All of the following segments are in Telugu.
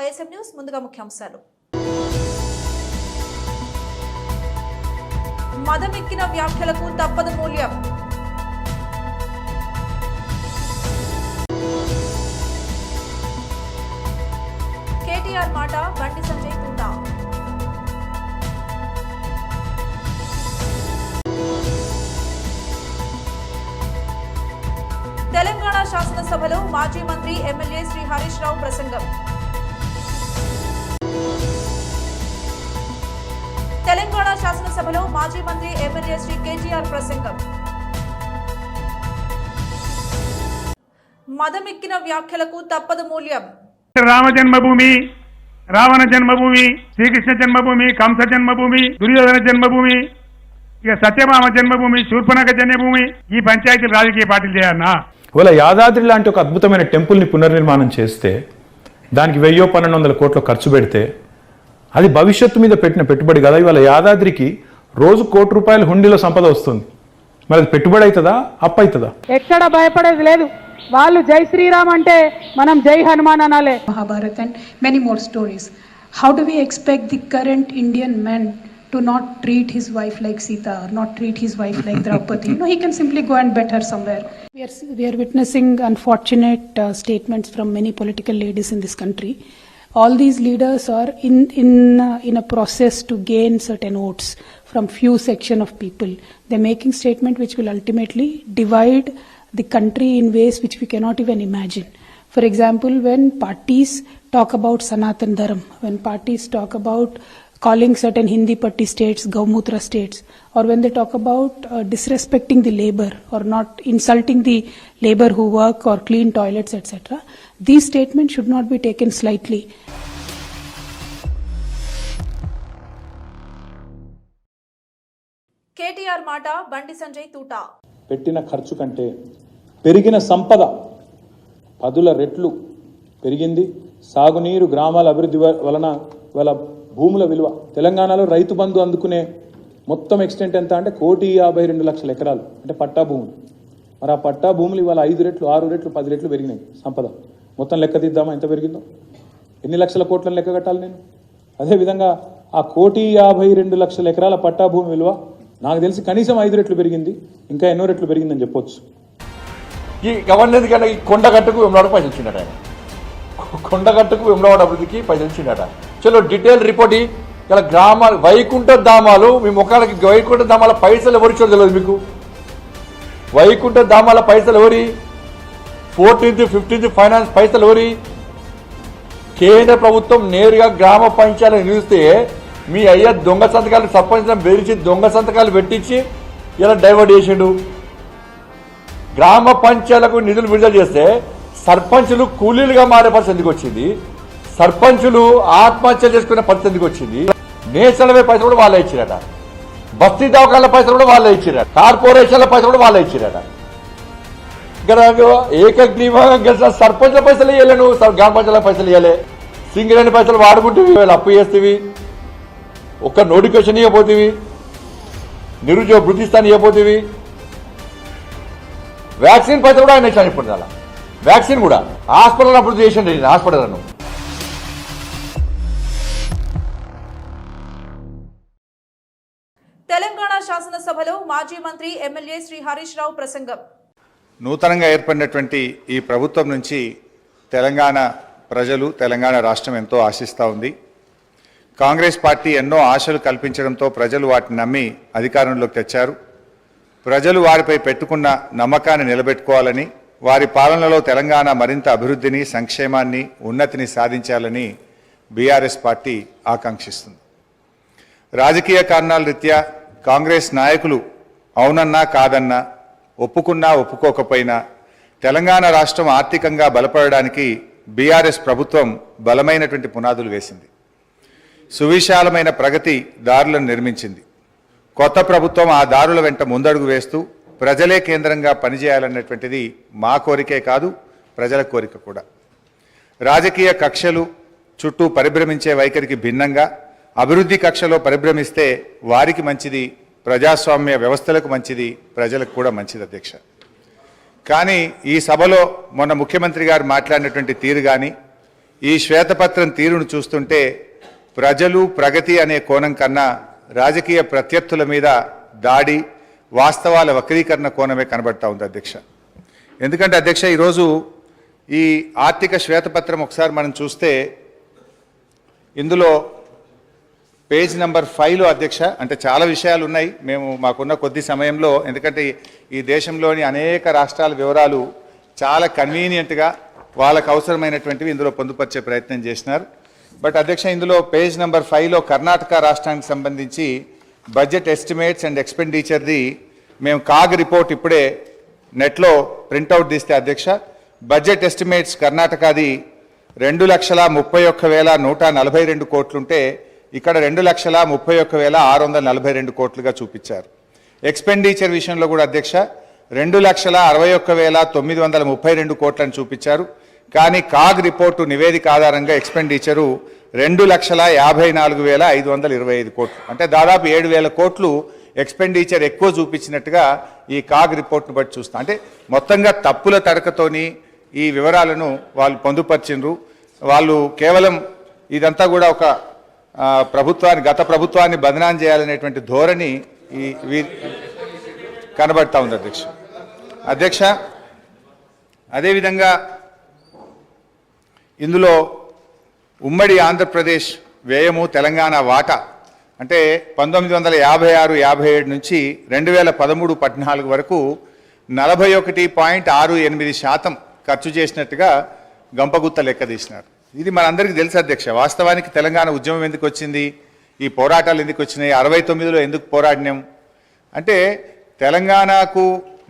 వైఎస్ఎం న్యూస్ ముందుగా ముఖ్యాంశాలు. మదమెక్కిన వ్యాఖ్యలకు తప్పదు మూల్యం. కేటీఆర్ మాట బండి సంజయ్ తూటా. తెలంగాణ శాసనసభలో మాజీ మంత్రి ఎమ్మెల్యే శ్రీ హరీష్ రావు ప్రసంగం. తెలంగాణ శాసనసభలో మాజీ మంత్రి ఎమ్మెల్యే శ్రీ కేటీఆర్ ప్రసంగం. మదమెక్కిన వ్యాఖ్యలకు తప్పదు మూల్యం. రామ జన్మభూమి, రావణ జన్మభూమి, శ్రీకృష్ణ జన్మభూమి, కంస జన్మభూమి, దుర్యోధన జన్మభూమి, ఇక సత్యభామ జన్మభూమి, శూర్పణఖ జన్మభూమి. ఈ పంచాయతీలు రాజకీయ పార్టీలు చేయాలన్నా? ఇవాళ యాదాద్రి లాంటి ఒక అద్భుతమైన టెంపుల్ని పునర్నిర్మాణం చేస్తే దానికి 1000-1200 కోట్లు ఖర్చు పెడితే అది భవిష్యత్తు మీద పెట్టిన పెట్టుబడి కదా. ఇవాళ యాదాద్రికి రోజు ₹1 కోటి హుండీలో సంపద వస్తుంది. మరి అది పెట్టుబడి అవుతుందా, అప్పు అవుతుందా? ఎక్కడ భయపడేది లేదు. వాళ్ళు జై శ్రీరామ్ అంటే మనం జై Hanuman అనాలే. Mahabharata and many more stories. How do we expect the current Indian man to not treat his wife like Sita or not treat his wife like Draupadi? No, he can simply go and bet her somewhere. We are witnessing unfortunate statements from many political leaders in this country. All these leaders are in a process to gain certain votes from few section of people. They're making statement which will ultimately divide the country in ways which we cannot even imagine. For example, when parties talk about Sanatan Dharam, when parties talk about calling certain Hindi Patti states Gaumutra states, or when they talk about disrespecting the labor or not insulting the labor who work or clean toilets, etc., these statements should not be taken slightly. KTR మాట బండి సంజయ్ తూటా. పెట్టిన ఖర్చు కంటే పెరిగిన సంపద 10 రెట్లు పెరిగింది. సాగునీరు, గ్రామాల అభివృద్ధి వలన వాళ్ళ భూముల విలువ, తెలంగాణలో రైతు బంధు అందుకునే మొత్తం ఎక్స్టెంట్ ఎంత అంటే 1,52,00,000 ఎకరాలు అంటే పట్టా భూములు. మరి ఆ పట్టా భూములు ఇవాళ 5 రెట్లు, 6 రెట్లు, 10 రెట్లు పెరిగినాయి సంపద. మొత్తం లెక్క తీద్దామా ఎంత పెరిగిందో? ఎన్ని లక్షల కోట్లను లెక్క కట్టాలి నేను? అదేవిధంగా ఆ 1,52,00,000 ఎకరాల పట్టా భూమి విలువ నాకు తెలిసి కనీసం 5 రెట్లు పెరిగింది, ఇంకా ఎన్నో రెట్లు పెరిగిందని చెప్పొచ్చు. ఈ గవర్నెన్స్ కన్నా ఈ కొండగట్టుకు వెమ్లవాడ పైసలు ఇచ్చిండట ఆయన. కొండగట్టుకు వెమ్లవాడ అభివృద్ధికి పైసలు ఇచ్చిండట. చలో డీటెయిల్ రిపోర్ట్. ఇలా గ్రామాలు వైకుంఠ ధామాలు, మీ ముఖాలకి వైకుంఠ ధామాల పైసలు ఎవరిచ్చో తెలియదు మీకు. వైకుంఠ ధామాల పైసలు ఎవరి? 14th, 15th ఫైనాన్స్ పైసలు ఎవరి? కేంద్ర ప్రభుత్వం నేరుగా గ్రామ పంచాయతీలు నిలిస్తే మీ అయ్యా దొంగ సంతకాలు సర్పంచం బెదిరించి దొంగ సంతకాలు పెట్టించి ఇలా డైవర్ట్ చేసిండు. గ్రామ పంచాయతీలకు నిధులు విడుదల చేస్తే సర్పంచులు కూలీలుగా మారే పరిస్థితి ఎందుకు వచ్చింది? సర్పంచులు ఆత్మహత్యలు చేసుకునే పరిస్థితి ఎందుకు వచ్చింది? నేషనల్ వే పైసలు కూడా వాళ్ళే ఇచ్చిరట. బస్తీ దవాఖాన్ల పైసలు కూడా వాళ్ళే ఇచ్చిరట. కార్పొరేషన్ల పైసలు కూడా వాళ్ళే ఇచ్చిరట. ఇక్కడ ఏకగ్రీవంగా గెలిచిన సర్పంచ్ల పైసలు ఇవ్వలే, నువ్వు గ్రామ పంచాయతీల పైసలు ఇవ్వలే. సింగరేణి పైసలు వాడుకుంటేవి, అప్పు చేస్తేవి, ఒక్క నోటిఫికేషన్ ఇవ్వబోతేవి, నిరుద్యోగ వృత్తిస్తాను ఇవ్వబోతేవి. వ్యాక్సిన్ పైసలు కూడా ఆయన ఇచ్చాను. ఇప్పుడు అలా వ్యాక్సిన్ కూడా హాస్పిటల్ అభివృద్ధి చేసిండి. హాస్పిటల్ తెలంగాణ శాసనసభలో మాజీ మంత్రి ఎమ్మెల్యే శ్రీ హరీష్ రావు ప్రసంగం. నూతనంగా ఏర్పడినటువంటి ఈ ప్రభుత్వం నుంచి తెలంగాణ ప్రజలు, తెలంగాణ రాష్ట్రం ఎంతో ఆశిస్తూ ఉంది. కాంగ్రెస్ పార్టీ ఎన్నో ఆశలు కల్పించడంతో ప్రజలు వాటిని నమ్మి అధికారంలోకి తెచ్చారు. ప్రజలు వారిపై పెట్టుకున్న నమ్మకాన్ని నిలబెట్టుకోవాలని, వారి పాలనలో తెలంగాణ మరింత అభివృద్ధిని, సంక్షేమాన్ని, ఉన్నతిని సాధించాలని బీఆర్ఎస్ పార్టీ ఆకాంక్షిస్తుంది. రాజకీయ కారణాల రీత్యా కాంగ్రెస్ నాయకులు అవునన్నా కాదన్నా, ఒప్పుకున్నా ఒప్పుకోకపోయినా తెలంగాణ రాష్ట్రం ఆర్థికంగా బలపడడానికి బీఆర్ఎస్ ప్రభుత్వం బలమైనటువంటి పునాదులు వేసింది. సువిశాలమైన ప్రగతి దారులను నిర్మించింది. కొత్త ప్రభుత్వం ఆ దారుల వెంట ముందడుగు వేస్తూ ప్రజలే కేంద్రంగా పనిచేయాలన్నటువంటిది మా కోరికే కాదు, ప్రజల కోరిక కూడా. రాజకీయ కక్షలు చుట్టూ పరిభ్రమించే వైఖరికి భిన్నంగా అభివృద్ధి కక్షలో పరిభ్రమిస్తే వారికి మంచిది, ప్రజాస్వామ్య వ్యవస్థలకు మంచిది, ప్రజలకు కూడా మంచిది అధ్యక్ష. కానీ ఈ సభలో మొన్న ముఖ్యమంత్రి గారు మాట్లాడినటువంటి తీరు కానీ, ఈ శ్వేతపత్రం తీరును చూస్తుంటే ప్రజలు ప్రగతి అనే కోణం కన్నా రాజకీయ ప్రత్యర్థుల మీద దాడి, వాస్తవాల వక్రీకరణ కోణమే కనబడతా ఉంది అధ్యక్ష. ఎందుకంటే అధ్యక్ష, ఈరోజు ఈ ఆర్థిక శ్వేతపత్రం ఒకసారి మనం చూస్తే ఇందులో పేజ్ నెంబర్ 5లో అధ్యక్ష, అంటే చాలా విషయాలు ఉన్నాయి. మేము మాకున్న కొద్ది సమయంలో, ఎందుకంటే ఈ దేశంలోని అనేక రాష్ట్రాల వివరాలు చాలా కన్వీనియంట్గా వాళ్ళకు అవసరమైనటువంటివి ఇందులో పొందుపరిచే ప్రయత్నం చేసినారు. బట్ అధ్యక్ష, ఇందులో పేజ్ నెంబర్ 5లో కర్ణాటక రాష్ట్రానికి సంబంధించి బడ్జెట్ ఎస్టిమేట్స్ అండ్ ఎక్స్పెండిచర్ది మేము కాగ్ రిపోర్ట్ ఇప్పుడే నెట్లో ప్రింట్అవుట్ తీస్తే అధ్యక్ష, బడ్జెట్ ఎస్టిమేట్స్ కర్ణాటకది 2,31,142 కోట్లుంటే ఇక్కడ 2,31,642 కోట్లుగా చూపించారు. ఎక్స్పెండిచర్ విషయంలో కూడా అధ్యక్ష 2,61,932 కోట్లను చూపించారు. కానీ కాగ్ రిపోర్టు నివేదిక ఆధారంగా ఎక్స్పెండిచరు 2,54,525 కోట్లు, అంటే దాదాపు 7,000 కోట్లు ఎక్స్పెండిచర్ ఎక్కువ చూపించినట్టుగా ఈ కాగ్ రిపోర్ట్ను బట్టి చూస్తాం. అంటే మొత్తంగా తప్పుల తడకతోని ఈ వివరాలను వాళ్ళు పొందుపరిచిండ్రు. వాళ్ళు కేవలం ఇదంతా కూడా ఒక గత ప్రభుత్వాన్ని బదనాం చేయాలనేటువంటి ధోరణి కనబడతా ఉంది అధ్యక్ష. అదేవిధంగా ఇందులో ఉమ్మడి ఆంధ్రప్రదేశ్ వ్యయము, తెలంగాణ వాటా అంటే 1956-57 నుంచి 2013-14 వరకు 41.68% ఖర్చు చేసినట్టుగా గంపగుత్త లెక్క తీసినారు. ఇది మనందరికీ తెలుసు అధ్యక్ష. వాస్తవానికి తెలంగాణ ఉద్యమం ఎందుకు వచ్చింది, ఈ పోరాటాలు ఎందుకు వచ్చినాయి, 69లో ఎందుకు పోరాడినాం అంటే తెలంగాణకు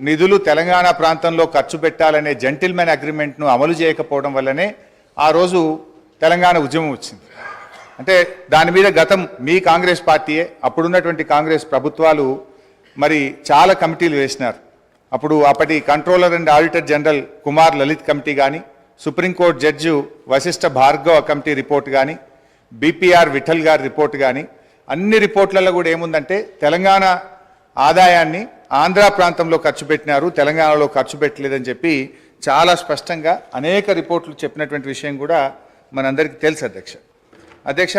నిధులు తెలంగాణ ప్రాంతంలో ఖర్చు పెట్టాలనే జెంటిల్మెన్ అగ్రిమెంట్ను అమలు చేయకపోవడం వల్లనే ఆ రోజు తెలంగాణ ఉద్యమం వచ్చింది. అంటే దాని మీద గతం మీ కాంగ్రెస్ పార్టీయే, అప్పుడున్నటువంటి కాంగ్రెస్ ప్రభుత్వాలు మరి చాలా కమిటీలు వేసినారు. అప్పుడు అప్పటి controller and auditor general Kumar Lalit committee కానీ, supreme court judge Vashishtha Bhargava committee report కానీ, బీపీఆర్ విఠల్ గారి రిపోర్ట్ కానీ, అన్ని రిపోర్ట్లలో కూడా ఏముందంటే తెలంగాణ ఆదాయాన్ని ఆంధ్ర ప్రాంతంలో ఖర్చు పెట్టినారు, తెలంగాణలో ఖర్చు పెట్టలేదని చెప్పి చాలా స్పష్టంగా అనేక రిపోర్ట్లు చెప్పినటువంటి విషయం కూడా మనందరికీ తెలుసు అధ్యక్ష.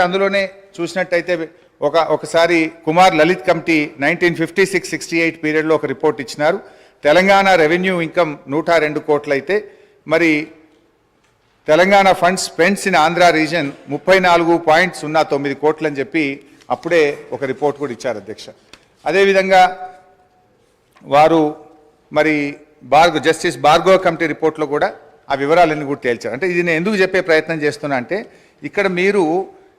అందులోనే చూసినట్టయితే ఒకసారి కుమార్ లలిత్ కమిటీ 1956-68 పీరియడ్లో ఒక రిపోర్ట్ ఇచ్చినారు. తెలంగాణ రెవెన్యూ ఇన్కమ్ 102 కోట్లు అయితే మరి Telangana funds spends in Andhra reason 34.09 కోట్లు అని చెప్పి అప్పుడే ఒక రిపోర్ట్ కూడా ఇచ్చారు అధ్యక్ష. అదేవిధంగా వారు మరి జస్టిస్ భార్గవ కమిటీ రిపోర్ట్లో కూడా ఆ వివరాలన్నీ కూడా తేల్చారు. అంటే ఇది నేను ఎందుకు చెప్పే ప్రయత్నం చేస్తున్నా అంటే ఇక్కడ మీరు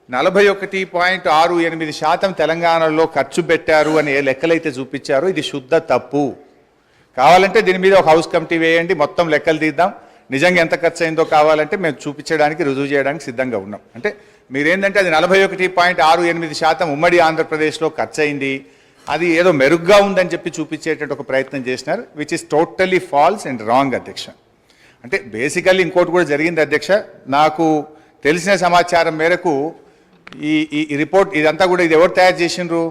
41.68% తెలంగాణలో ఖర్చు పెట్టారు అని ఏ లెక్కలైతే చూపించారో ఇది శుద్ధ తప్పు. కావాలంటే దీని మీద ఒక హౌస్ కమిటీ వేయండి, మొత్తం లెక్కలు తీద్దాం, నిజంగా ఎంత ఖర్చు అయిందో కావాలంటే మేము చూపించడానికి, రుజువు చేయడానికి సిద్ధంగా ఉన్నాం. అంటే మీరేంటంటే అది 41.68% ఉమ్మడి ఆంధ్రప్రదేశ్లో ఖర్చు అయింది, అది ఏదో మెరుగ్గా ఉందని చెప్పి చూపించేటువంటి ఒక ప్రయత్నం చేసినారు, which is totally false and wrong అధ్యక్ష. అంటే బేసికల్లీ ఇంకోటి కూడా జరిగింది అధ్యక్ష. నాకు తెలిసిన సమాచారం మేరకు ఈ రిపోర్ట్ ఇదంతా కూడా ఇది ఎవరు తయారు చేసిండ్రు,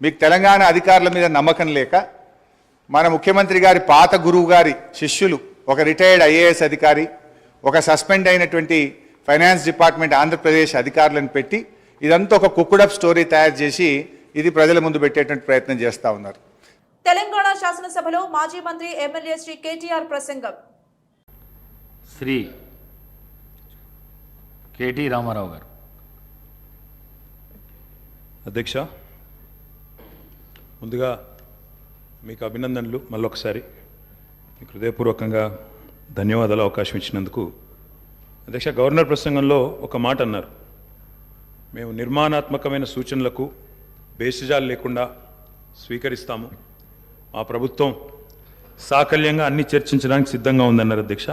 మీకు తెలంగాణ అధికారుల మీద నమ్మకం లేక మన ముఖ్యమంత్రి గారి పాత గురువు గారి శిష్యులు, ఒక రిటైర్డ్ ఐఏఎస్ అధికారి, ఒక సస్పెండ్ అయినటువంటి ఫైనాన్స్ డిపార్ట్మెంట్ ఆంధ్రప్రదేశ్ అధికారులను పెట్టి ఇదంతా ఒక కుక్కుడప్ స్టోరీ తయారు చేసి ఇది ప్రజల ముందు పెట్టేటువంటి ప్రయత్నం చేస్తూ ఉన్నారు. తెలంగాణ శాసనసభలో మాజీ మంత్రి ఎమ్మెల్యే శ్రీ కేటీఆర్ ప్రసంగం. శ్రీ కేటీ రామారావు గారు. అధ్యక్ష, ముందుగా మీకు అభినందనలు, మళ్ళొకసారి మీకు హృదయపూర్వకంగా ధన్యవాదాలు అవకాశం ఇచ్చినందుకు. అధ్యక్ష, గవర్నర్ ప్రసంగంలో ఒక మాట అన్నారు, మేము నిర్మాణాత్మకమైన సూచనలకు బేసిజాలు లేకుండా స్వీకరిస్తాము, మా ప్రభుత్వం సాకల్యంగా అన్ని చర్చించడానికి సిద్ధంగా ఉందన్నారు అధ్యక్ష.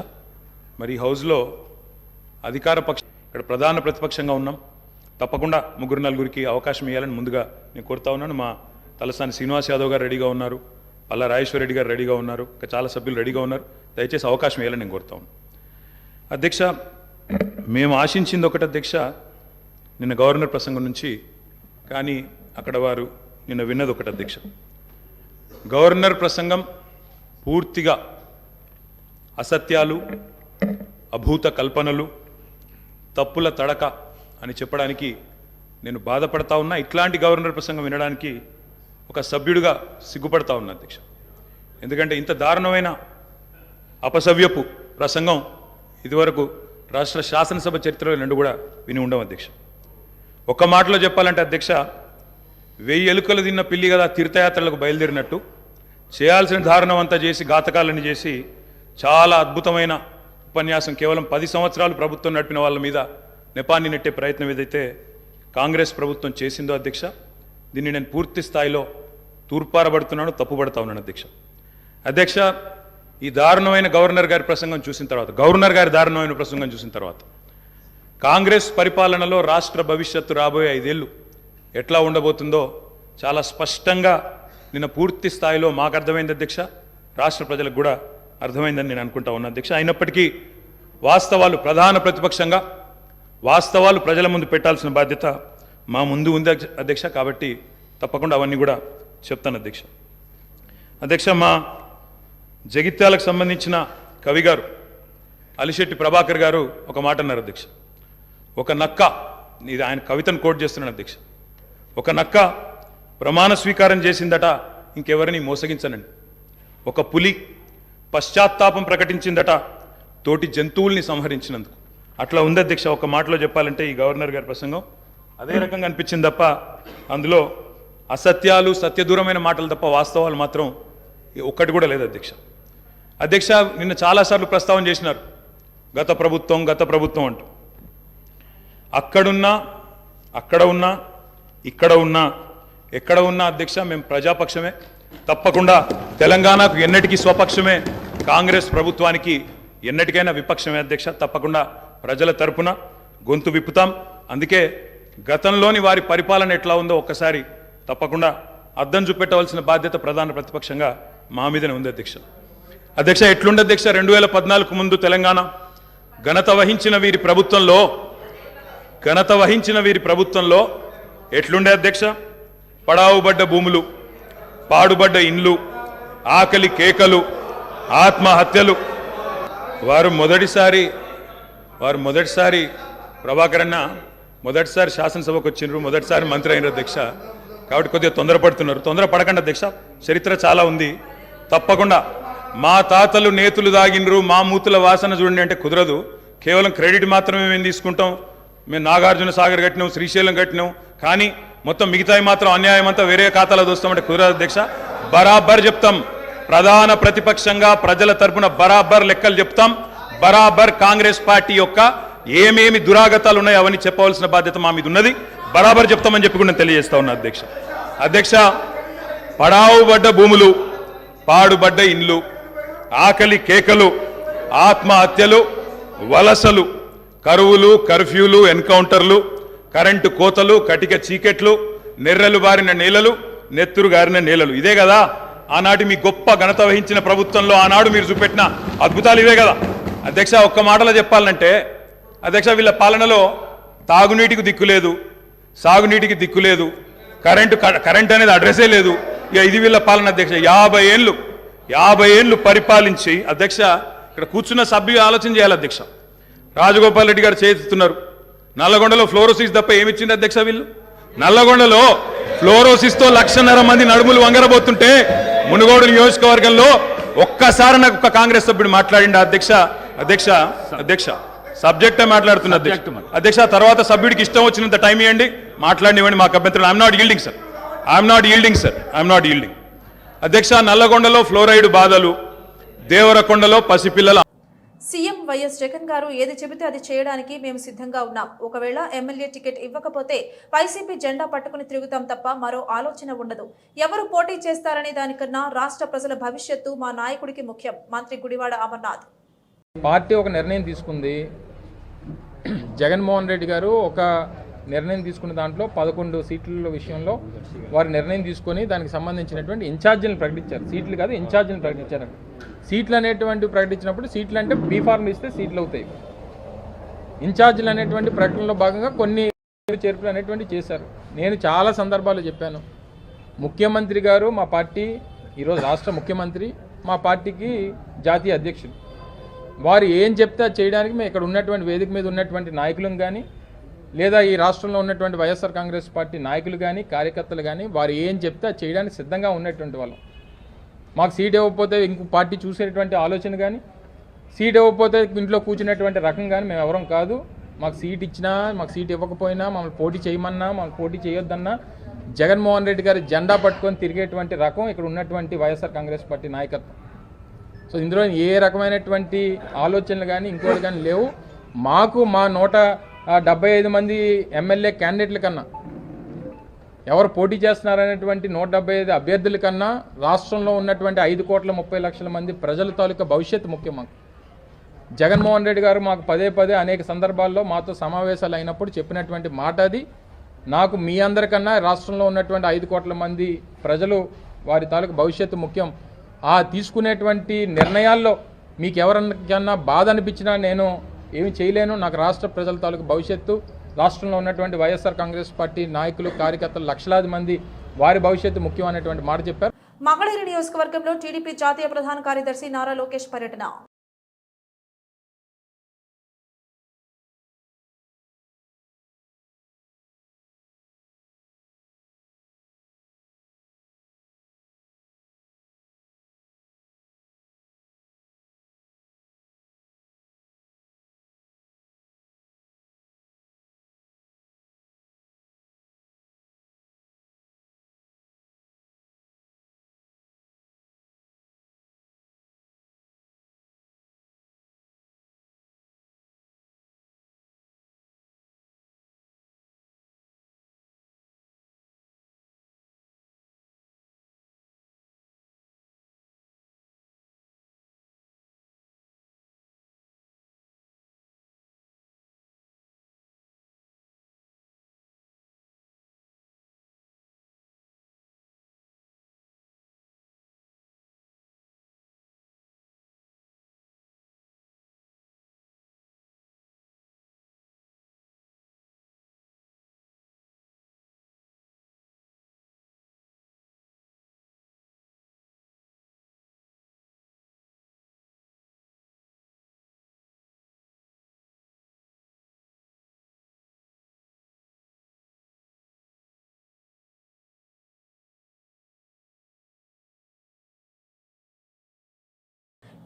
మరి హౌస్లో అధికార పక్షం, ఇక్కడ ప్రధాన ప్రతిపక్షంగా ఉన్నాం, తప్పకుండా 3-4 అవకాశం ఇవ్వాలని ముందుగా నేను కోరుతా ఉన్నాను. మా తలసాని శ్రీనివాస్ యాదవ్ గారు రెడీగా ఉన్నారు, పల్లా రాజేశ్వర రెడ్డి గారు రెడీగా ఉన్నారు, ఇంకా చాలా సభ్యులు రెడీగా ఉన్నారు. దయచేసి అవకాశం ఇవ్వాలని నేను కోరుతా ఉన్నాను అధ్యక్ష. మేము ఆశించింది ఒకటి అధ్యక్ష, నిన్న గవర్నర్ ప్రసంగం నుంచి, కానీ అక్కడ వారు నిన్న విన్నది ఒకటి అధ్యక్ష. గవర్నర్ ప్రసంగం పూర్తిగా అసత్యాలు, అభూత కల్పనలు, తప్పుల తడక అని చెప్పడానికి నేను బాధపడతా ఉన్నా. ఇట్లాంటి గవర్నర్ ప్రసంగం వినడానికి ఒక సభ్యుడిగా సిగ్గుపడతా ఉన్నా అధ్యక్ష. ఎందుకంటే ఇంత దారుణమైన అపసవ్యపు ప్రసంగం ఇదివరకు రాష్ట్ర శాసనసభ చరిత్రలో రెండు కూడా విని ఉండవు అధ్యక్ష. ఒక్క మాటలో చెప్పాలంటే అధ్యక్ష, 1000 ఎలుకలు తిన్న పిల్లి కదా తీర్థయాత్రలకు బయలుదేరినట్టు చేయాల్సిన దారుణం అంతా చేసి ఘాతకాలని చేసి చాలా అద్భుతమైన ఉపన్యాసం కేవలం 10 సంవత్సరాలు ప్రభుత్వం నడిపిన వాళ్ళ మీద నెపాన్ని నెట్టే ప్రయత్నం ఏదైతే కాంగ్రెస్ ప్రభుత్వం చేసిందో అధ్యక్ష, దీన్ని నేను పూర్తి స్థాయిలో తూర్పారబడుతున్నాను, తప్పుపడతా ఉన్నాను అధ్యక్ష. అధ్యక్ష, ఈ దారుణమైన గవర్నర్ గారి ప్రసంగం చూసిన తర్వాత, గవర్నర్ గారి దారుణమైన ప్రసంగం చూసిన తర్వాత కాంగ్రెస్ పరిపాలనలో రాష్ట్ర భవిష్యత్తు రాబోయే 5 ఏళ్ళు ఎట్లా ఉండబోతుందో చాలా స్పష్టంగా నిన్న పూర్తి స్థాయిలో మాకు అర్థమైంది అధ్యక్ష, రాష్ట్ర ప్రజలకు కూడా అర్థమైందని నేను అనుకుంటా ఉన్నా అధ్యక్ష. అయినప్పటికీ వాస్తవాలు, ప్రధాన ప్రతిపక్షంగా వాస్తవాలు ప్రజల ముందు పెట్టాల్సిన బాధ్యత మా ముందు ఉంది అధ్యక్ష. కాబట్టి తప్పకుండా అవన్నీ కూడా చెప్తాను అధ్యక్ష. అధ్యక్ష, మా జగిత్యాలకు సంబంధించిన కవి గారు అలిశెట్టి ప్రభాకర్ గారు ఒక మాట అన్నారు అధ్యక్ష. ఒక నక్క, ఇది ఆయన కవితను కోట్ చేస్తున్నాను అధ్యక్ష, ఒక నక్క ప్రమాణ స్వీకారం చేసిందట ఇంకెవరిని మోసగించనండి. ఒక పులి పశ్చాత్తాపం ప్రకటించిందట తోటి జంతువుల్ని సంహరించినందుకు. అట్లా ఉంది అధ్యక్ష. ఒక మాటలో చెప్పాలంటే ఈ గవర్నర్ గారి ప్రసంగం అదే రకంగా అనిపించింది తప్ప అందులో అసత్యాలు, సత్యదూరమైన మాటలు తప్ప వాస్తవాలు మాత్రం ఒక్కటి కూడా లేదు అధ్యక్ష. అధ్యక్ష, నిన్న చాలాసార్లు ప్రస్తావన చేసినారు గత ప్రభుత్వం అంటూ. అక్కడున్నా, అక్కడ ఉన్నా, ఇక్కడ ఉన్నా, ఎక్కడ ఉన్నా అధ్యక్ష మేము ప్రజాపక్షమే. తప్పకుండా తెలంగాణకు ఎన్నటికీ స్వపక్షమే, కాంగ్రెస్ ప్రభుత్వానికి ఎన్నటికైనా విపక్షమే అధ్యక్ష. తప్పకుండా ప్రజల తరపున గొంతు విప్పుతాం. అందుకే గతంలోని వారి పరిపాలన ఎట్లా ఉందో ఒక్కసారి తప్పకుండా అద్దం చూపెట్టవలసిన బాధ్యత ప్రధాన ప్రతిపక్షంగా మా మీదనే ఉంది అధ్యక్ష. అధ్యక్ష, ఎట్లుండే అధ్యక్ష 2014 ముందు తెలంగాణ ఘనత వహించిన వీరి ప్రభుత్వంలో ఎట్లుండే అధ్యక్ష? పడావుబడ్డ భూములు, పాడుబడ్డ ఇండ్లు, ఆకలి కేకలు, ఆత్మహత్యలు. వారు మొదటిసారి ప్రభాకర్ అన్న మొదటిసారి శాసనసభకు వచ్చినారు, మొదటిసారి మంత్రి అయినారు అధ్యక్ష. కాబట్టి కొద్దిగా తొందరపడకండి అధ్యక్ష, చరిత్ర చాలా ఉంది. తప్పకుండా మా తాతలు నేతులు దాగినరు, మా మూతుల వాసన చూడండి అంటే కుదరదు. కేవలం క్రెడిట్ మాత్రమే మేము తీసుకుంటాం. మేము నాగార్జున సాగర్ కట్టినాం, శ్రీశైలం కట్టినాం, కానీ మొత్తం మిగతాయి మాత్రం అన్యాయం అంతా వేరే ఖాతాలో దోస్తామంటే కుదరదు అధ్యక్ష. బరాబర్ చెప్తాం, ప్రధాన ప్రతిపక్షంగా ప్రజల తరపున బరాబర్ లెక్కలు చెప్తాం. బరాబర్ కాంగ్రెస్ పార్టీ యొక్క ఏమేమి దురాగతాలు ఉన్నాయో అవన్నీ చెప్పవలసిన బాధ్యత మా మీద ఉన్నది. బరాబర్ చెప్తామని చెప్పి కూడా నేను తెలియజేస్తా ఉన్నా అధ్యక్ష. అధ్యక్ష, పడావుబడ్డ భూములు, పాడుబడ్డ ఇండ్లు, ఆకలి కేకలు, ఆత్మహత్యలు, వలసలు, కరువులు, కర్ఫ్యూలు, ఎన్కౌంటర్లు, కరెంటు కోతలు, కటిక చీకెట్లు, నెర్రెలు బారిన నేలలు, నెత్తురు గారిన నేలలు. ఇదే కదా ఆనాటి మీ గొప్ప ఘనత వహించిన ప్రభుత్వంలో ఆనాడు మీరు చూపెట్టిన అద్భుతాలు ఇవే కదా అధ్యక్ష. ఒక్క మాటలో చెప్పాలంటే అధ్యక్ష, వీళ్ళ పాలనలో తాగునీటికి దిక్కు లేదు, సాగునీటికి దిక్కు లేదు, కరెంట్ అనేది అడ్రస్సే లేదు. ఇక ఇది వీళ్ళ పాలన అధ్యక్ష. 50 ఏళ్ళు పరిపాలించి అధ్యక్ష, ఇక్కడ కూర్చున్న సభ్యులు ఆలోచన చేయాలి అధ్యక్ష. రాజగోపాల్ రెడ్డి గారు చేస్తున్నారు. నల్లగొండలో ఫ్లోరోసిస్ తప్ప ఏమిచ్చింది అధ్యక్ష? వీళ్ళు నల్లగొండలో ఫ్లోరోసిస్తో 1,50,000 మంది నడుములు వంగరబోతుంటే మునుగోడు నియోజకవర్గంలో ఒక్కసారి నాకు ఒక కాంగ్రెస్ సభ్యుడు మాట్లాడింది అధ్యక్ష సబ్జెక్టే మాట్లాడుతున్న అధ్యక్ష. తర్వాత సభ్యుడికి ఇష్టం వచ్చినంత టైం ఇవ్వండి, మాట్లాడినివ్వండి, మాకు అభ్యంతరం. I'm not yielding. అధ్యక్ష, నల్లగొండలో ఫ్లోరైడ్ బాధలు, దేవరకొండలో పసిపిల్లల. సీఎం వైఎస్ జగన్ గారు ఏది చెబితే అది చేయడానికి మేము సిద్ధంగా ఉన్నాం. ఒకవేళ ఎమ్మెల్యే టికెట్ ఇవ్వకపోతే వైసీపీ జెండా పట్టుకుని తిరుగుతాం తప్ప మరో ఆలోచన ఉండదు. ఎవరు పోటీ చేస్తారనే దానికన్నా రాష్ట్ర ప్రజల భవిష్యత్తు మా నాయకుడికి ముఖ్యం. మంత్రి గుడివాడ అమర్నాథ్. పార్టీ ఒక నిర్ణయం తీసుకుంది. జగన్మోహన్ రెడ్డి గారు ఒక నిర్ణయం తీసుకున్న దాంట్లో 11 సీట్ల విషయంలో వారు నిర్ణయం తీసుకొని దానికి సంబంధించినటువంటి ఇన్ఛార్జీలను ప్రకటించారు. సీట్లు కాదు, ఇన్ఛార్జీలను ప్రకటించారు. సీట్లు అనేటువంటివి ప్రకటించినప్పుడు సీట్లు అంటే బీఫార్మ్ ఇస్తే సీట్లు అవుతాయి. ఇన్ఛార్జీలు అనేటువంటి ప్రకటనలో భాగంగా కొన్ని చేర్పులు అనేటువంటి చేశారు. నేను చాలా సందర్భాల్లో చెప్పాను, ముఖ్యమంత్రి గారు మా పార్టీ ఈరోజు రాష్ట్ర ముఖ్యమంత్రి, మా పార్టీకి జాతీయ అధ్యక్షుడు. వారు ఏం చెప్తే చేయడానికి మేము ఇక్కడ ఉన్నటువంటి వేదిక మీద ఉన్నటువంటి నాయకులను కానీ లేదా ఈ రాష్ట్రంలో ఉన్నటువంటి వైఎస్ఆర్ కాంగ్రెస్ పార్టీ నాయకులు కానీ కార్యకర్తలు కానీ వారు ఏం చెప్తే చేయడానికి సిద్ధంగా ఉన్నటువంటి వాళ్ళం. మాకు సీట్ ఇవ్వకపోతే ఇంకో పార్టీ చూసేటువంటి ఆలోచన కానీ, సీట్ ఇవ్వకపోతే ఇంట్లో కూర్చునేటువంటి రకం కానీ మేము ఎవరం కాదు. మాకు సీట్ ఇచ్చినా, మాకు సీట్ ఇవ్వకపోయినా, మమ్మల్ని పోటీ చేయమన్నా, మమ్మల్ని పోటీ చేయొద్దన్నా జగన్మోహన్ రెడ్డి గారి జెండా పట్టుకొని తిరిగేటువంటి రకం ఇక్కడ ఉన్నటువంటి వైఎస్ఆర్ కాంగ్రెస్ పార్టీ నాయకత్వం. సో ఇందులో ఏ రకమైనటువంటి ఆలోచనలు కానీ ఇంకోటి కానీ లేవు. మాకు మా 175 మంది ఎమ్మెల్యే క్యాండిడేట్ల కన్నా, ఎవరు పోటీ చేస్తున్నారనేటువంటి 175 అభ్యర్థుల కన్నా రాష్ట్రంలో ఉన్నటువంటి 5,30,00,000 మంది ప్రజల తాలూకా భవిష్యత్తు ముఖ్యం. మాకు జగన్మోహన్ రెడ్డి గారు మాకు పదే అనేక సందర్భాల్లో మాతో సమావేశాలు అయినప్పుడు చెప్పినటువంటి మాట అది. నాకు మీ అందరికన్నా రాష్ట్రంలో ఉన్నటువంటి 5 కోట్ల మంది ప్రజలు వారి తాలూకు భవిష్యత్తు ముఖ్యం. ఆ తీసుకునేటువంటి నిర్ణయాల్లో మీకు ఎవరికన్నా బాధ అనిపించినా నేను ఏమి చేయలేను. నాకు రాష్ట్ర ప్రజల తాలూకు భవిష్యత్తు, రాష్ట్రంలో ఉన్నటువంటి వైఎస్ఆర్ కాంగ్రెస్ పార్టీ నాయకులు కార్యకర్తలు లక్షలాది మంది వారి భవిష్యత్తు ముఖ్యం అనేటువంటి మాట చెప్పారు. మంగళగిరి నియోజకవర్గంలో టీడీపీ జాతీయ ప్రధాన కార్యదర్శి నారా లోకేష్ పర్యటన.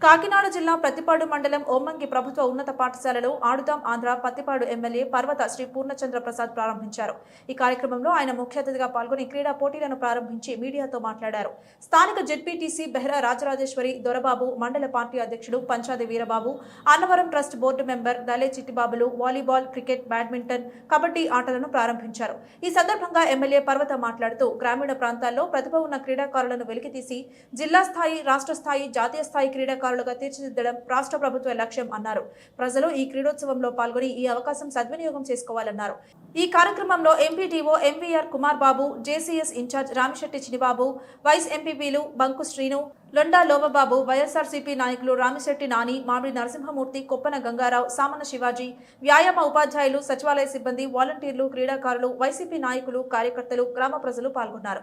కాకినాడ జిల్లా ప్రతిపాడు మండలం ఓమ్మంగి ప్రభుత్వ ఉన్నత పాఠశాలలో ఆడుదాం ఆంధ్ర పత్తిపాడు ఎమ్మెల్యే పర్వత శ్రీ పూర్ణచంద్ర ప్రసాద్ ప్రారంభించారు. ఈ కార్యక్రమంలో ఆయన ముఖ్య అతిథిగా పాల్గొని క్రీడా పోటీలను ప్రారంభించి మీడియాతో మాట్లాడారు. స్థానిక జెడ్పీటీసీ బెహ్రా రాజరాజేశ్వరి దొరబాబు, మండల పార్టీ అధ్యక్షుడు Panchadi Veerababu, Annavaram trust board member Dale చిట్టిబాబులు వాలీబాల్, క్రికెట్, బ్యాడ్మింటన్, కబడ్డీ ఆటలను ప్రారంభించారు. ఈ సందర్భంగా ఎమ్మెల్యే పర్వత మాట్లాడుతూ గ్రామీణ ప్రాంతాల్లో ప్రతిభ ఉన్న క్రీడాకారులను వెలికితీసి జిల్లా స్థాయి, రాష్ట్ర స్థాయి, జాతీయ స్థాయి క్రీడాకారులుగా తీర్చిదిద్దడం రాష్ట్ర ప్రభుత్వ లక్ష్యం అన్నారు. ప్రజలు ఈ క్రీడోత్సవంలో పాల్గొని ఈ అవకాశం సద్వినియోగం చేసుకోవాలన్నారు. ఈ కార్యక్రమంలో ఎంపీటీఓ ఎంవీఆర్ కుమార్ బాబు, జేసీఎస్ ఇన్ఛార్జ్ రామిశెట్టి చినిబాబు, వైస్ ఎంపీపీలు బంకు శ్రీను, లొండా లోబబాబు, వైఎస్ఆర్సీపీ నాయకులు రామిశెట్టి నాని, మామిడి నరసింహమూర్తి, కొప్పన గంగారావు, సామన శివాజీ, వ్యాయామ ఉపాధ్యాయులు, సచివాలయ సిబ్బంది, వాలంటీర్లు, క్రీడాకారులు, వైసీపీ నాయకులు, కార్యకర్తలు, గ్రామ ప్రజలు పాల్గొన్నారు.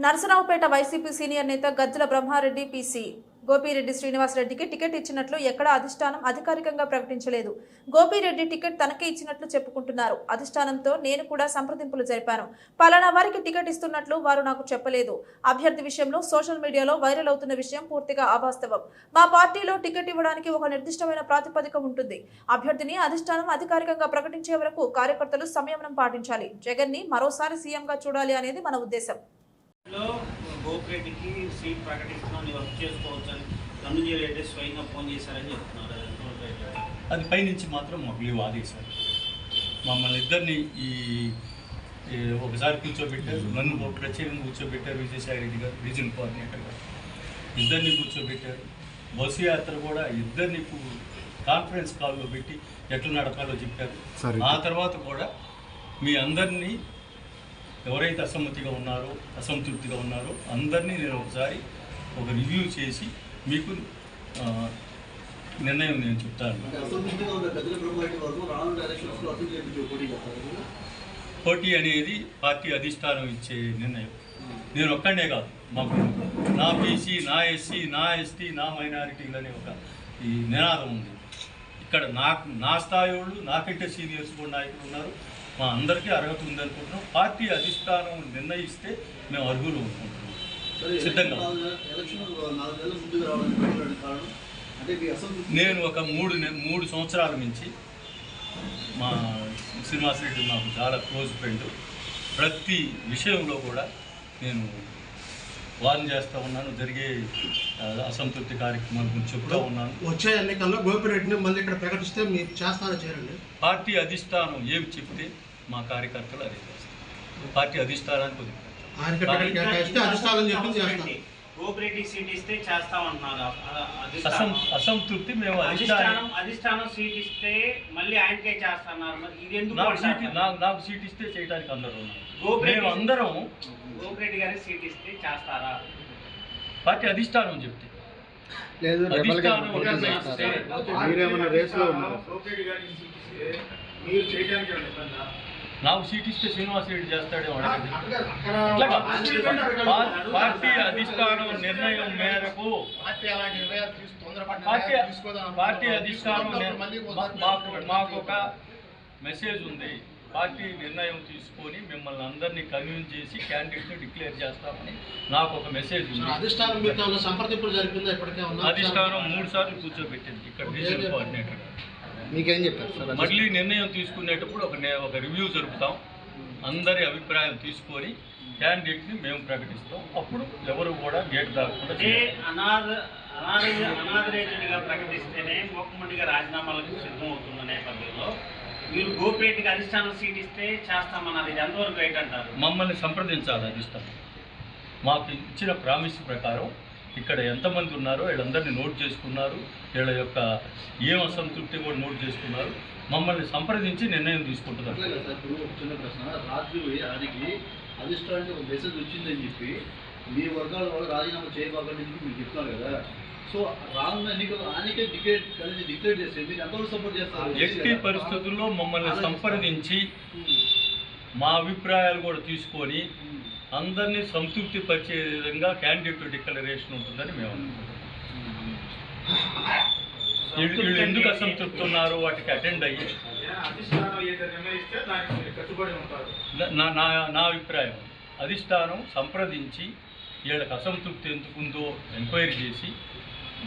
నరసరావుపేట వైసీపీ సీనియర్ నేత గజ్జల బ్రహ్మారెడ్డి పీసీ గోపిరెడ్డి శ్రీనివాసరెడ్డికి టికెట్ ఇచ్చినట్లు ఎక్కడ అధిష్టానం అధికారికంగా ప్రకటించలేదు. గోపిరెడ్డి టికెట్ తనకే ఇచ్చినట్లు చెప్పుకుంటున్నారు. అధిష్టానంతో నేను కూడా సంప్రదింపులు జరిపాను. పలానా వారికి టికెట్ ఇస్తున్నట్లు వారు నాకు చెప్పలేదు. అభ్యర్థి విషయంలో సోషల్ మీడియాలో వైరల్ అవుతున్న విషయం పూర్తిగా అవాస్తవం. మా పార్టీలో టికెట్ ఇవ్వడానికి ఒక నిర్దిష్టమైన ప్రాతిపదిక ఉంటుంది. అభ్యర్థిని అధిష్టానం అధికారికంగా ప్రకటించే వరకు కార్యకర్తలు సంయమనం పాటించాలి. జగన్ ని మరోసారి సీఎంగా చూడాలి అనేది మన ఉద్దేశం. కోఆపరేటివ్కి సీట్ ప్రకటిస్తున్నాం, నీ వర్క్ చేసుకోవచ్చు అని ధనంజయ రెడ్డి స్వయంగా ఫోన్ చేశారని చెప్తున్నారు. అది పైనుంచి మాత్రం మాకు లేవు ఆదేశాలు. మమ్మల్ని ఇద్దరిని ఒకసారి కూర్చోబెట్టారు, నన్ను ప్రత్యేకంగా కూర్చోబెట్టారు, విజయసాయి రెడ్డి గారు రీజనల్ కోఆర్డినేటర్ గారు ఇద్దరిని కూర్చోబెట్టారు. బస్సు యాత్ర కూడా ఇద్దరిని కాన్ఫరెన్స్ కాల్లో పెట్టి ఎట్లా నడపాలో చెప్పారు. ఆ తర్వాత కూడా మీ అందరినీ ఎవరైతే అసంతృప్తిగా ఉన్నారో అందరినీ నేను ఒకసారి ఒక రివ్యూ చేసి మీకు నిర్ణయం నేను చెప్తాను. పోటీ అనేది పార్టీ అధిష్టానం ఇచ్చే నిర్ణయం. నేను ఒక్కడే కాదు, మాకు నా బీసీ, నా ఎస్సీ, నా ఎస్టీ, నా మైనారిటీలు అనే ఒక ఈ నినాదం ఉంది. ఇక్కడ నా స్థాయి వాళ్ళు, నాకంటే సీనియర్స్ కూడా నాయకులు ఉన్నారు. మా అందరికీ అర్హత ఉందనుకుంటున్నాం. పార్టీ అధిష్టానం నిర్ణయిస్తే మేము అర్హులు అనుకుంటున్నాం, సిద్ధంగా. నేను ఒక మూడు సంవత్సరాల నుంచి మా శ్రీనివాసరెడ్డి నాకు చాలా క్లోజ్ ఫ్రెండ్. ప్రతి విషయంలో కూడా నేను వార్న్ చేస్తూ ఉన్నాను, జరిగే అసంతృప్తి కార్యక్రమాల గురించి చెప్తూ ఉన్నాను. వచ్చే ఎన్నికల్లో గోపిరెడ్డిని మళ్ళీ ఇక్కడ ప్రకటిస్తే మీరు చేస్తారో చేయండి. పార్టీ అధిష్టానం ఏమి చెప్తే మా కార్యకర్తలు అదే చేస్తారు. పార్టీ అధిష్టానానికి కోఆపరేటివ్ సీట్ ఇస్తే చేస్తామంటున్నారు. అసంతృప్తి మేము అధిష్టానం సీట్ ఇస్తే మళ్ళీ ఆయనకే చేస్తున్నారు. మరి ఇది ఎందుకు? నాకు సీట్ ఇస్తే చేయడానికి అందరూ ఉన్నారు. మేము అందరం గోపిరెడ్డి గారికి సీట్ ఇస్తే చేస్తారా? పార్టీ అధిష్టానం చెప్తే లేదు. నాకు సీట్ ఇస్తే శ్రీనివాసరెడ్డి చేస్తాడే. పార్టీ అధిష్టానం నిర్ణయం మేరకు పార్టీ అధిష్టానం మాకు ఒక మెసేజ్ ఉంది. పార్టీ నిర్ణయం తీసుకొని మిమ్మల్ని అందరినీ కన్విన్స్ చేసి క్యాండిడేట్ని డిక్లేర్ చేస్తామని నాకు ఒక మెసేజ్ ఉంది. అధిష్టానం సంప్రదింపులు జరిపిందా? అధిష్టానం 3 సార్లు కూర్చోబెట్టింది ఇక్కడ రీజనల్ కోఆర్డినేటర్. మీకేం చెప్పారు సార్? మళ్ళీ నిర్ణయం తీసుకునేటప్పుడు ఒక రివ్యూ జరుపుతాం. అందరి అభిప్రాయం తీసుకొని క్యాండిడేట్ని మేము ప్రకటిస్తాం. అప్పుడు ఎవరు కూడా గేట్ దాటకుండా అనాథరేటెడ్గా ప్రకటిస్తేనే ముఖ్యమంత్రిగా రాజీనామాలకు సిద్ధమవుతున్న నేపథ్యంలో మీరు గోపిరెడ్డికి అధిష్టానం సీట్ ఇస్తే చేస్తామన్నది ఎంతవరకు రైట్ అంటారు? మమ్మల్ని సంప్రదించాలి అధిష్టానం. మాకు ఇచ్చిన ప్రామిస్ ప్రకారం ఇక్కడ ఎంతమంది ఉన్నారో వీళ్ళందరినీ నోట్ చేసుకున్నారు. వీళ్ళ యొక్క ఏం అసంతృప్తి కూడా నోట్ చేసుకున్నారు. మమ్మల్ని సంప్రదించి నిర్ణయం తీసుకుంటున్నారు. చిన్న ప్రశ్న, రాత్రి ఆడికి అధిష్టానానికి ఒక మెసేజ్ వచ్చిందని చెప్పి మీ వర్గాల వాళ్ళు రాజీనామా చేయబాకండి మీరు చెప్తున్నారు కదా. సో రానున్న ఎన్నికలు ఆయనకే డిక్లేర్ చేస్తే మీరు ఎంతవరకు సపోర్ట్ చేస్తారు? ఎట్టి పరిస్థితుల్లో మమ్మల్ని సంప్రదించి మా అభిప్రాయాలు కూడా తీసుకొని అందరినీ సంతృప్తి పరిచే విధంగా క్యాండిడేట్ డిక్లరేషన్ ఉంటుందని మేము అనుకుంటున్నాం. వీళ్ళు ఎందుకు అసంతృప్తి ఉన్నారో వాటికి అటెండ్ అయ్యి నా అభిప్రాయం అధిష్టానం సంప్రదించి వీళ్ళకి అసంతృప్తి ఎందుకుందో ఎంక్వైరీ చేసి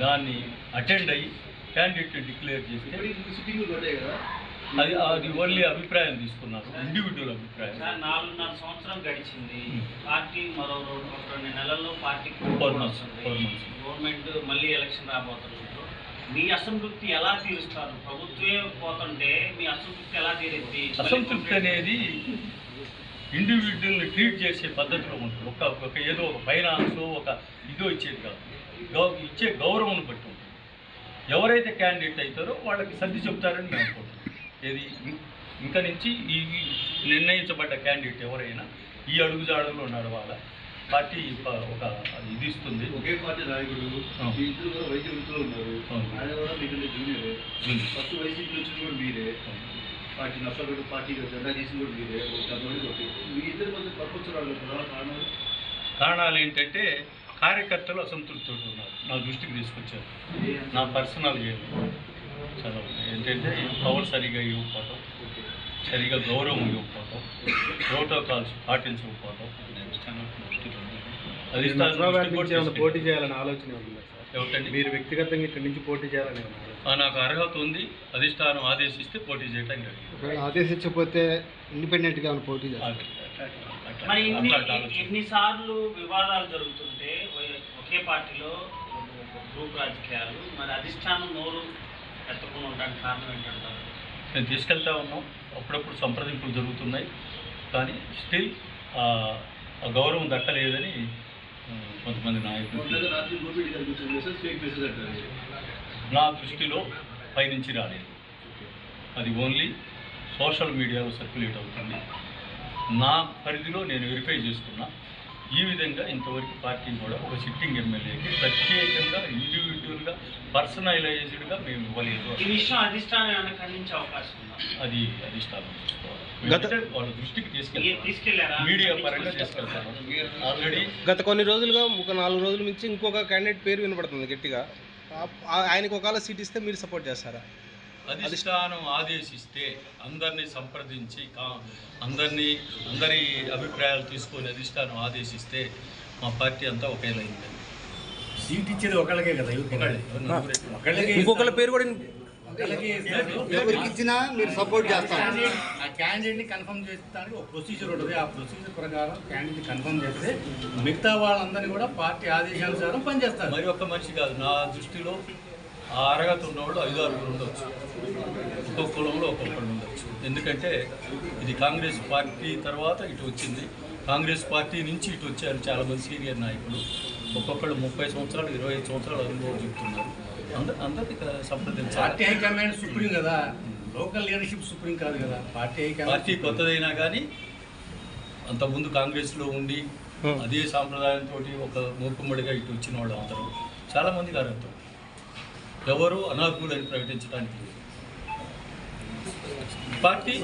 దాన్ని అటెండ్ అయ్యి క్యాండిడేట్ డిక్లేర్ చేస్తే అది ఓన్లీ అభిప్రాయం తీసుకున్నారు, ఇండివిజువల్ అభిప్రాయం. 4.5 సంవత్సరం గడిచింది. పార్టీ మరో 2 నెలల్లో పార్టీ 4 months గవర్నమెంట్ మళ్ళీ ఎలక్షన్ రాబోతున్నారు. మీ అసంతృప్తి ఎలా తీరుస్తారు? ప్రభుత్వమే పోతుంటే మీ అసంతృప్తి ఎలా తీరుద్ది? అసంతృప్తి అనేది ఇండివిజువల్ని ట్రీట్ చేసే పద్ధతిలో ఉంటుంది. ఒక ఏదో ఒక ఫైనాన్స్ ఒక ఇదో ఇచ్చేది కాదు, ఇచ్చే గౌరవం బట్టి ఉంటుంది. ఎవరైతే క్యాండిడేట్ అవుతారో వాళ్ళకి సర్ది చెప్తారని మేము అనుకుంటున్నాం. ఏది ఇంకా నుంచి ఈ నిర్ణయించబడ్డ క్యాండిడేట్ ఎవరైనా ఈ అడుగుజాడల్లో నడవాలా. పార్టీ ఒక ఇది ఇస్తుంది. ఒకే పార్టీ నాయకుడు ఇద్దరు వైద్య వృత్తిలో ఉన్నారు. ఆయన కూడా మీకంటే జూనియర్. ఫస్ట్ వైసీపీ వచ్చిన కూడా మీరే. పార్టీ నష్టపడి పార్టీ జెండా తీసిన కూడా మీరే. మీ ఇద్దరి మధ్య పరపొచ్చరాలు కారణాలు ఏంటంటే కార్యకర్తలు అసంతృప్తితో ఉన్నారు. నా దృష్టికి తీసుకొచ్చారు. నా పర్సనల్ చాలా ఏంటంటే పవర్ సరిగా ఇవ్వకపోవటం, సరిగా గౌరవం ఇవ్వకపోవటం, ప్రోటోకాల్స్ పాటించకపోవటం. పోటీ చేయాలని ఆలోచన ఏమిటండి? మీరు వ్యక్తిగతంగా ఇక్కడి నుంచి పోటీ చేయాలని నాకు అర్హత ఉంది. అధిష్టానం ఆదేశిస్తే పోటీ చేయడానికి ఆదేశించకపోతే ఇండిపెండెంట్గా పోటీ చేయాలి. మరి అట్లాంటి ఆలోచన. ఎన్నిసార్లు వివాదాలు జరుగుతుంటే ఒకే పార్టీలో గ్రూప్ రాజకీయాలు, మరి అధిష్టానం నోరు ఎత్తకుండా ఉండడానికి కారణం ఏంటంటారు? మేము తీసుకెళ్తా ఉన్నాం, అప్పుడప్పుడు సంప్రదింపులు జరుగుతున్నాయి, కానీ స్టిల్ ఆ గౌరవం దక్కలేదని కొంతమంది నాయకులు. రాత్రి గోపిరెడ్డి గారికి వచ్చిన మెసేజ్ ఫేక్ మెసేజ్ అంటారు. నా దృష్టిలో పైనుంచి రాలేదు, అది ఓన్లీ సోషల్ మీడియాలో సర్క్యులేట్ అవుతుంది. నా పరిధిలో నేను వెరిఫై చేసుకున్నా. ఈ విధంగా ఇంతవరకు పార్టీ కూడా ఒక సిట్టింగ్ ఎమ్మెల్యేకి ప్రత్యేకంగా ఇండివిజువల్గా పర్సనలైజ్డ్గా మేము ఇవ్వలేదు. ఈ విషయం అధిష్టానం ఏమైనా ఖండించే అవకాశం ఉందా? అది అధిష్టానం చూసుకోవాలి. వాళ్ళ దృష్టికి తీసుకెళ్లారా? మీడియా పరంగా తీసుకెళ్తాను. ఆల్రెడీ గత కొన్ని రోజులుగా ఒక 4 రోజుల నుంచి ఇంకొక క్యాండిడేట్ పేరు వినపడుతుంది గట్టిగా. ఆయనకు ఒకవేళ సీట్ ఇస్తే మీరు సపోర్ట్ చేస్తారా? అధిష్టానం ఆదేశిస్తే అందరినీ సంప్రదించి అందరి అభిప్రాయాలు తీసుకొని అధిష్టానం ఆదేశిస్తే మా పార్టీ అంతా ఒకేలైంది. సీట్ ఇచ్చేది ఒకళ్ళకే కదా, ఇంకొకళ్ళ పేరు కూడా ఎవరికి ఇచ్చినా మీరు సపోర్ట్ చేస్తారు. ఆ క్యాండిడేట్ని కన్ఫర్మ్ చేస్తానికి ఒక ప్రొసీజర్ ఉంటుంది. ఆ ప్రొసీజర్ ప్రకారం క్యాండిడేట్ కన్ఫర్మ్ చేస్తే మిగతా వాళ్ళందరినీ కూడా పార్టీ ఆదేశానుసారం పనిచేస్తారు. మరి ఒక్క మనిషి కాదు, నా దృష్టిలో ఆ అరగత ఉన్నవాళ్ళు 5-6 ఉండొచ్చు, ఒక్కొక్క కులంలో ఒక్కొక్కరు ఉండొచ్చు. ఎందుకంటే ఇది కాంగ్రెస్ పార్టీ తర్వాత ఇటు వచ్చింది, కాంగ్రెస్ పార్టీ నుంచి ఇటు వచ్చారు చాలామంది సీనియర్ నాయకులు. ఒక్కొక్కళ్ళు 30 సంవత్సరాలు 25 సంవత్సరాలు అనుభవం చెప్తున్నారు. అందరికీ సంప్రదించాలి. పార్టీ హైకమాండ్ సుప్రీం కదా, లోకల్ లీడర్షిప్ సుప్రీం కాదు కదా. పార్టీ కొత్తదైనా కానీ అంతకుముందు కాంగ్రెస్లో ఉండి అదే సాంప్రదాయంతో ఒక మూకుమ్మడిగా ఇటు వచ్చిన వాళ్ళు అందరూ చాలామంది అర్హత. ఎవరు అనర్హులని ప్రకటించడానికి పార్టీ.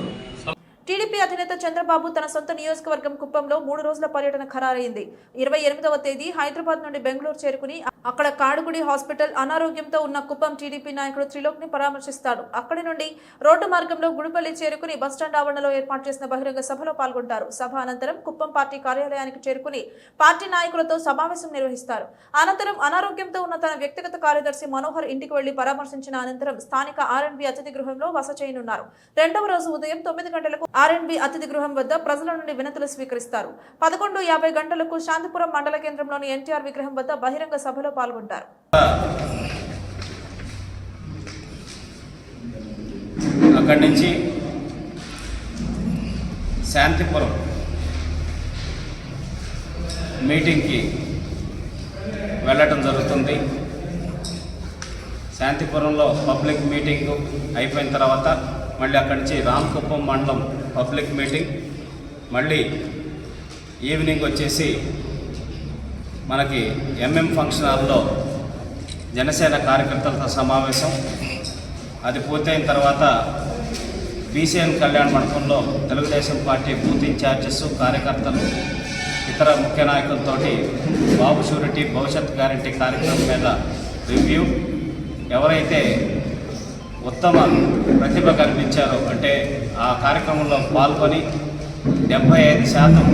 టీడీపీ అధినేత చంద్రబాబు తన సొంత నియోజకవర్గం కుప్పంలో 3 రోజుల పర్యటన ఖరారైంది. 28వ తేదీ హైదరాబాద్ నుండి బెంగళూరు చేరుకుని అక్కడ కాడుగుడి హాస్పిటల్ అనారోగ్యంతో ఉన్న కుప్పం టీడీపీ నాయకుడు త్రిలోక్ ని పరామర్శిస్తాడు. అక్కడి నుండి రోడ్డు మార్గంలో గుడిపల్లి చేరుకుని బస్టాండ్ ఆవరణలో ఏర్పాటు చేసిన బహిరంగ సభలో పాల్గొంటారు. సభ అనంతరం కుప్పం పార్టీ కార్యాలయానికి చేరుకుని పార్టీ నాయకులతో సమావేశం నిర్వహిస్తారు. అనంతరం అనారోగ్యంతో ఉన్న తన వ్యక్తిగత కార్యదర్శి మనోహర్ ఇంటికి వెళ్లి పరామర్శించిన అనంతరం స్థానిక ఆర్ఎండ్బి అతిథి గృహంలో బస చేయనున్నారు. 2వ రోజు ఉదయం 9 గంటలకు ఆర్ఎండ్బి అతిథి గృహం వద్ద ప్రజల నుండి వినతులు స్వీకరిస్తారు. 11:50 గంటలకు శాంతిపురం మండల కేంద్రంలోని ఎన్టీఆర్ విగ్రహం వద్ద బహిరంగ సభలో పాల్గొంటారు. అక్కడి నుంచి శాంతిపురం మీటింగ్కి వెళ్ళటం జరుగుతుంది. శాంతిపురంలో పబ్లిక్ మీటింగ్ అయిపోయిన తర్వాత మళ్ళీ అక్కడి నుంచి రామకుప్పం మండలం పబ్లిక్ మీటింగ్, మళ్ళీ ఈవినింగ్ వచ్చేసి మనకి ఎంఎం ఫంక్షన్ హాల్లో జనసేన కార్యకర్తలతో సమావేశం. అది పూర్తయిన తర్వాత బీసీఎన్ కళ్యాణ మండపంలో తెలుగుదేశం పార్టీ బూత్ ఇన్ఛార్జెస్, కార్యకర్తలు, ఇతర ముఖ్య నాయకులతోటి బాబు షూరిటీ భవిష్యత్ గ్యారంటీ కార్యక్రమం మీద రివ్యూ. ఎవరైతే ఉత్తమ ప్రతిభ కనిపించారో అంటే ఆ కార్యక్రమంలో పాల్గొని 75%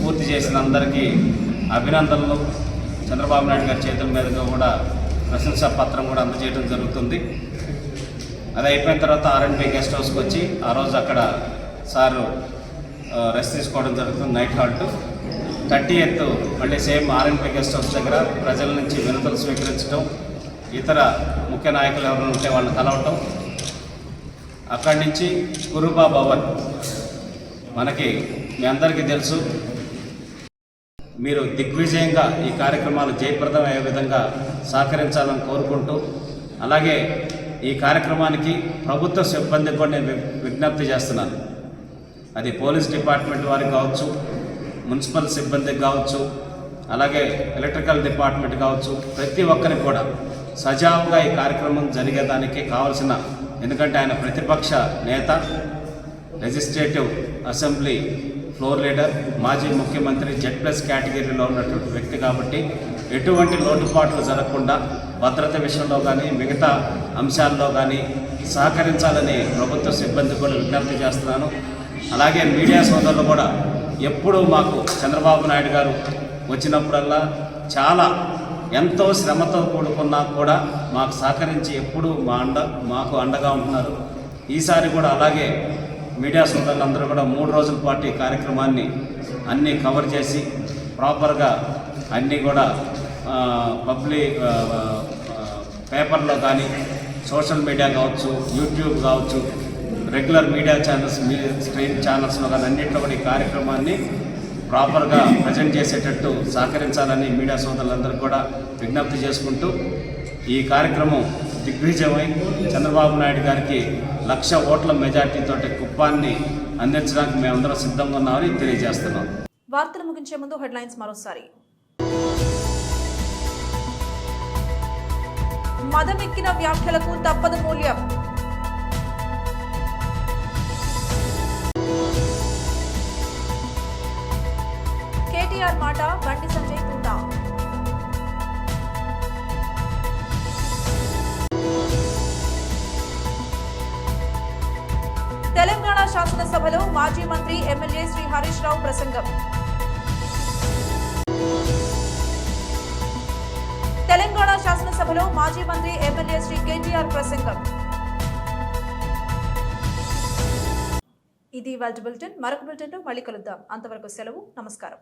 పూర్తి చేసిన అందరికీ అభినందనలు. చంద్రబాబు నాయుడు గారి చేతుల మీదుగా కూడా ప్రశంసా పత్రం కూడా అందజేయడం జరుగుతుంది. అది అయిపోయిన తర్వాత ఆర్ఎండ్బి గెస్ట్ హౌస్కి వచ్చి ఆ రోజు అక్కడ సారు రెస్ట్ తీసుకోవడం జరుగుతుంది, నైట్ హాల్ట్. 30th మళ్ళీ సేమ్ ఆర్ఎండ్బి గెస్ట్ హౌస్ దగ్గర ప్రజల నుంచి వినతులు స్వీకరించడం, ఇతర ముఖ్య నాయకులు ఎవరైనా ఉంటే వాళ్ళని కలవటం. అక్కడి నుంచి కురుబా భవన్ మనకి మీ అందరికీ తెలుసు. మీరు దిగ్విజయంగా ఈ కార్యక్రమాలు జయప్రదమయ్యే విధంగా సహకరించాలని కోరుకుంటూ, అలాగే ఈ కార్యక్రమానికి ప్రభుత్వ సిబ్బందికి కూడా నేను విజ్ఞప్తి చేస్తున్నాను. అది పోలీస్ డిపార్ట్మెంట్ వారికి కావచ్చు, మున్సిపల్ సిబ్బందికి కావచ్చు, అలాగే ఎలక్ట్రికల్ డిపార్ట్మెంట్ కావచ్చు, ప్రతి ఒక్కరికి కూడా సజావుగా ఈ కార్యక్రమం జరిగేదానికి కావాల్సిన, ఎందుకంటే ఆయన ప్రతిపక్ష నేత, లెజిస్లేటివ్ అసెంబ్లీ ఫ్లోర్ లీడర్, మాజీ ముఖ్యమంత్రి, Z+ కేటగిరీలో ఉన్నటువంటి వ్యక్తి కాబట్టి ఎటువంటి లోటుపాట్లు జరగకుండా భద్రత విషయంలో కానీ మిగతా అంశాల్లో కానీ సహకరించాలని ప్రభుత్వ సిబ్బంది కూడా విజ్ఞప్తి చేస్తున్నాను. అలాగే మీడియా సోదరులు కూడా ఎప్పుడూ మాకు చంద్రబాబు నాయుడు గారు వచ్చినప్పుడల్లా చాలా ఎంతో శ్రమతో కూడుకున్నా కూడా మాకు సహకరించి ఎప్పుడూ మాకు అండగా ఉంటున్నారు. ఈసారి కూడా అలాగే మీడియా సోదరులందరూ కూడా 3 రోజుల పాటు ఈ కార్యక్రమాన్ని అన్నీ కవర్ చేసి ప్రాపర్గా అన్నీ కూడా పబ్లిక్ పేపర్లో కానీ సోషల్ మీడియా కావచ్చు, యూట్యూబ్ కావచ్చు, రెగ్యులర్ మీడియా ఛానల్స్, స్ట్రీమ్ ఛానల్స్లో కానీ అన్నింటిలో కూడా ఈ కార్యక్రమాన్ని ప్రాపర్గా ప్రజెంట్ చేసేటట్టు సహకరించాలని మీడియా సోదరులందరూ కూడా విజ్ఞప్తి చేసుకుంటూ ఈ కార్యక్రమం దిగ్విజయమై చంద్రబాబు నాయుడు గారికి 1,00,000 ఓట్ల మెజార్టీతో కుప్పాన్ని అందించడానికి మేమందరం సిద్ధంగా ఉన్నామని తెలియజేస్తున్నాం. వార్తలు ముగించే ముందు హెడ్లైన్స్ మరోసారి. మదమెక్కిన వ్యాఖ్యలకు తప్పదు మూల్యం. కేటీఆర్ మాట బండి సంజయ్ తుందా. తెలంగాణ శాసనసభలో మాజీ మంత్రి ఎమ్మెల్యే శ్రీ హరీష్ రావు ప్రసంగం. తెలంగాణ శాసనసభలో మాజీ మంత్రి ఎమ్మెల్యే శ్రీ కేటీఆర్ ప్రసంగం. ఇది వాల్ట్ బులెటిన్. మరొక బులెటిన్లో మళ్ళీ కలుద్దాం. అంతవరకు సెలవు. నమస్కారం.